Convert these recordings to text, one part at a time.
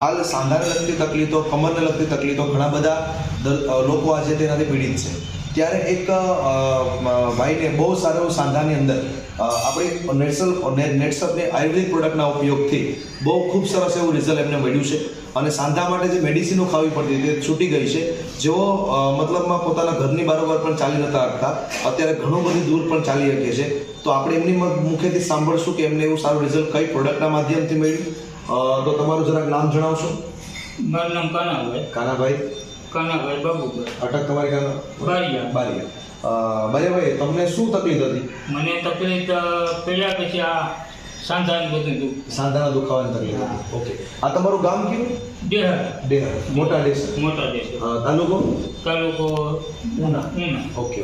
હાલ સાંધાને લગતી તકલીફો, કમરને લગતી તકલીફો ઘણા બધા લોકો આજે તેનાથી પીડિત છે. ત્યારે એક ભાઈને બહુ સારો એવું સાંધાની અંદર આપણી નેટસપની આયુર્વેદિક પ્રોડક્ટના ઉપયોગથી બહુ ખૂબ સરસ એવું રિઝલ્ટ એમને મળ્યું છે. અને સાંધા માટે જે મેડિસિનો ખાવી પડતી તે છૂટી ગઈ છે. જેઓ મતલબમાં પોતાના ઘરની બારોબાર પણ ચાલી નતા શકતા, અત્યારે ઘણું બધું દૂર પણ ચાલી શકે છે. તો આપણે એમની મુખેથી સાંભળશું કે એમને એવું સારું રિઝલ્ટ કઈ પ્રોડક્ટના માધ્યમથી મળ્યું. તો તમારું જરાક નામ જણાવશો? મારું નામ કાનાભાઈ. કાનાભાઈ બાબુભાઈ. અટક તમારી બારિયા. બારિયાભાઈ, તમને શું તકલીફ હતી? મને તકલીફ પહેલા પછી આ સાંધાનું બધું દુઃખ. સાંધાના દુખાવાની તકલીફ હતી. ઓકે, આ તમારું ગામ કયું? ડેહર. મોટા ડેસર. તાલુકો? ઉના. ઓકે.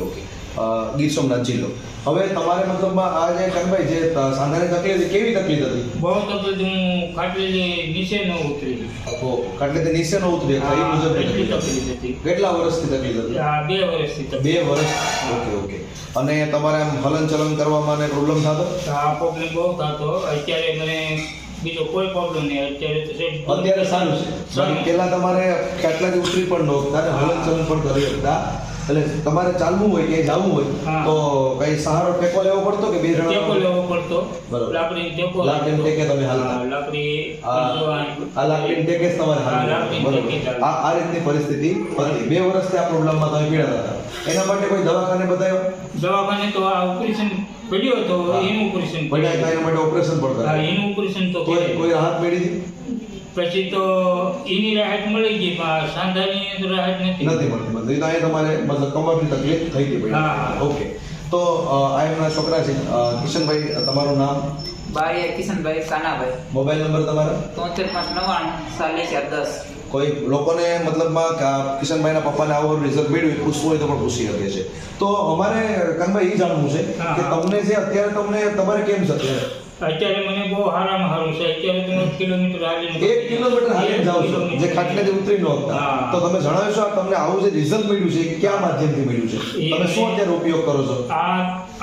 ગીર સોમનાથ જિલ્લો. હવે તમારે મતલબમાં આ જે કાનભાઈ જે સાંધાની તકલીફ કેવી તકલીફ હતી? બહુ તકલીફ. હું ખાટલી નીચે ન ઉતરી. ખાટલેથી નીચે ન ઉતરી એ મુજબ એટલી તકલીફ હતી. કેટલા વર્ષથી તકલીફ હતી? 2 વર્ષથી. 2 વર્ષ. ઓકે. અને તમારે આમ હલન ચલન કરવામાં ને પ્રોબ્લેમ થતો? આ પ્રોબ્લેમ બહુ થતો. અત્યારે મને બીજો કોઈ પ્રોબ્લેમ નહીં. અત્યારે સારું છે. પહેલા તમારે ખાટલાથી ઉતરી પણ નહોતા અને હલન ચલન પણ કરી શકતા. એટલે તમારે ચાલવું હોય કે જવું હોય તો કઈ સહારો ટેકો લેવો પડતો કે બે જણા ટેકો લેવો પડતો? બરાબર. લાકડી ટેકો. લાકડી ટેકે તમે હાલતા? લાકડી આ લાકડી ટેકે જ તમારે હાલતા. બરાબર. આ રીતની પરિસ્થિતિ હતી. 2 વર્ષથી આ પ્રોબ્લેમમાં તમે પીડાતા હતા. એના માટે કોઈ દવાખાને બતાવ્યો? દવાખાને તો આ ઓપરેશન પડ્યો હતો. એનું ઓપરેશન પડ્યા એના માટે ઓપરેશન પણ કરાયું? એનું ઓપરેશન તો કોઈ રાહત મળી હતી? પછી તો એની રાહત મળી ગઈ, પણ સાંધાની રાહત નથી મળતી. તો અહીંયા તમારે મતલબ કમરની તકલીફ થઈ હતી. ઓકે. તો આ એમના છોકરા છે કિશનભાઈ. તમારું નામ? બારિયા કિશનભાઈ કાનાભાઈ. મોબાઈલ નંબર તમારો? 73 કોઈ લોકોને મતલબમાં કિશનભાઈના પપ્પાને આવું રિઝલ્ટ મળ્યું પૂછવું હોય તો પણ પૂછી શકે છે. તો અમારે કાનભાઈ એ જાણવું છે કે તમને જે અત્યારે તમારે કેમ છે અત્યારે મને બહુ સારામાં સારું છે. અત્યારે તમે 1 કિલોમીટર હાલીને 1 કિલોમીટર હાલીને જાવ છો, જે ખાટલેથી ઉતરી ન શકતા. તો તમે જણાવશો તમને આવું જે રિઝલ્ટ મળ્યું છે કયા માધ્યમથી મળ્યું છે? તમે શું અત્યારે ઉપયોગ કરો છો?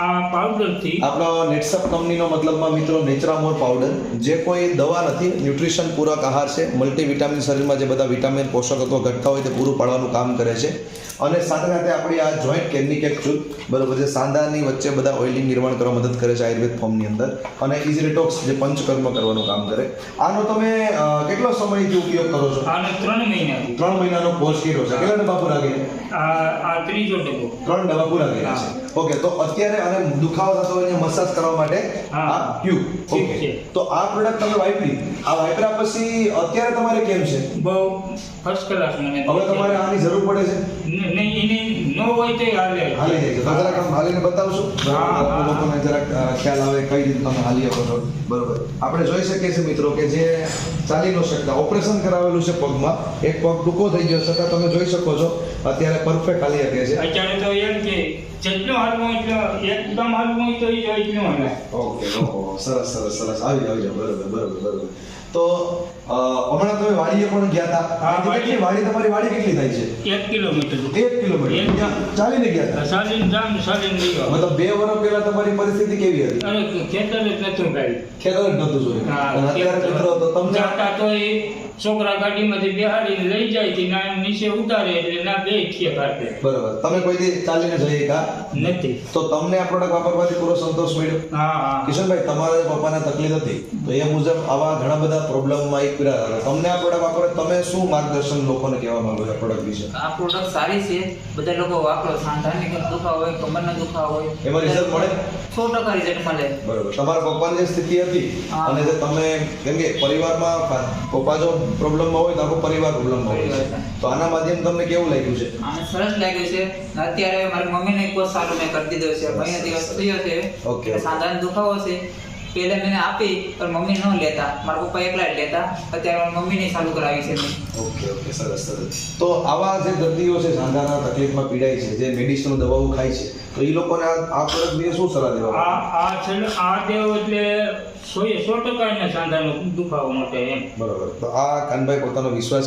આ પાવડરથી. આપણો નેટસપ કંપનીનો મતલબમાં મિત્રો નેચરામોર પાવડર, જે કોઈ દવા નથી, ન્યુટ્રિશન પૂરક આહાર છે. મલ્ટીવિટામિન શરીરમાં જે બધા વિટામિન પોષક તત્વો ઘટતા હોય તે પૂરું પાડવાનું કામ કરે છે. અને સાથે સાથે આપણી આ જોઈન્ટ કેડની કેપ્સ્યુલ, બરોબર, જે સાંધાની વચ્ચે બધા ઓઇલિંગ નિર્માણ કરવા મદદ કરે છે આયુર્વેદ ફોર્મની અંદર. અને ઇઝી ડિટોક્સ જે પંચકર્મ કરવાનું કામ કરે. આનો તમે કેટલો સમયથી ઉપયોગ કરો છો? આનો 3 મહિના. 3 મહિનાનો કોર્સ કર્યો છે. કેટલા ડબ્બા પૂરા કર્યા? આ ત્રીજો ડબ્બો. 3 ડબ્બા પૂરા કર્યા છે. ઓકે. તો અત્યારે આને દુખાવો થતો હોય મસાજ કરવા માટે આ ટ્યુબ. ઓકે. તો આ પ્રોડક્ટ તમે વાપરી, આ વાપર્યા પછી અત્યારે તમારે કેમ છે? બહુ ફર્સ્ટ ક્લાસ. મને હવે તમારે આની જરૂર પડે છે? નહીં, એની ન હોય તો હાલી જાય છે. તો જરાક આમ હાલીને બતાવશો? લોકોને જરાક ખ્યાલ આવે કઈ રીતે તમે હાલી શકો છો. બરોબર. આપણે જોઈ શકીએ છીએ મિત્રો કે જે ચાલી ન શકતા, ઓપરેશન કરાવેલું છે પગમાં, એક પગ ટૂંકો થઈ ગયો છતાં તમે જોઈ શકો છો અત્યારે પરફેક્ટ હાલી શકે છે. અત્યારે તો એમ કે જેટલો હાલવું એટલો, એકદમ હાલવું હોય તો એટલું હાલે. ઓકે. સરસ. આવી જાવ. બરોબર. તો હમણાં તમે વાડીએ પણ ગયા હતા. કેટલી વાડી તમારી વાડી કેટલી થાય છે? 1 કિલોમીટર. 1 કિલોમીટર ચાલીને ગયા હતા? ચાલીને જામ, ચાલીને ગયો. મતલબ 2 વર્ષ પહેલા તમારી પરિસ્થિતિ કેવી હતી? અરે ખેતર જ નતું કાંઈ. ખેતર જ નતું જોયું. અત્યારે મિત્રો તો તમને જાતા તો એ છોકરા ગાડીમાંથી બેહાડીને લઈ જાય છે, ના નીચે ઉતારે એટલે ના બે થયા કાઢે. બરાબર. તમે કોઈ દી ચાલીને જઈ કા નથી? તો તમને આ પ્રોડક્ટ વાપરવાથી પૂરો સંતોષ મળ્યો? હા. કિશનભાઈ, તમારા પપ્પાને તકલીફ હતી તો એ મુજબ આવા ઘણા બધા પ્રોબ્લેમમાં એક પીડા હતા. તમને આ પ્રોડક્ટ વાપરે તમે શું માર્ગદર્શન લોકોને કહેવા માંગો છો આ પ્રોડક્ટ વિશે? આ પ્રોડક્ટ સારી છે. બધા લોકો વાપરો. સાંધાની દુખાવો હોય, કમરનો દુખાવો હોય, એમાં રિઝલ્ટ મળે? 100% રિઝલ્ટ મળે. બરાબર. તમારા પપ્પાની જે સ્થિતિ હતી અને જે તમે, કેમ કે પરિવારમાં પપ્પા જો પ્રોબ્લેમમાં હોય તો આખો પરિવાર પ્રોબ્લેમમાં હોય છે, તો આના માધ્યમ તમને કેવું લાગ્યું છે? આને સરસ લાગ્યું છે. અત્યારે મારી મમ્મીને કોર્સ ચાલુ મેં કરી દીધો છે. મહિના દિવસ થયો છે. ઓકે. સાંધાનો દુખાવો છે. પહેલા મેં આપી પણ મમ્મી ન લેતા, મારા પપ્પા એકલા જ લેતા. અત્યારે મારી મમ્મીને ચાલુ કરાવી છે મેં. ઓકે. સરસ. તો આવા જે દર્દીઓ છે સાંધાના તકલીફમાં પીડાય છે, જે મેડિસિન દવાઓ ખાય છે, તો એ લોકોને આ પ્રોડક્ટ વિશે શું સલાહ દેવા? આ દેવ એટલે 100% સાંધાનો દુખાવો માટે એમ. બરાબર. તો આ કાનભાઈ પોતાનો વિશ્વાસ કહી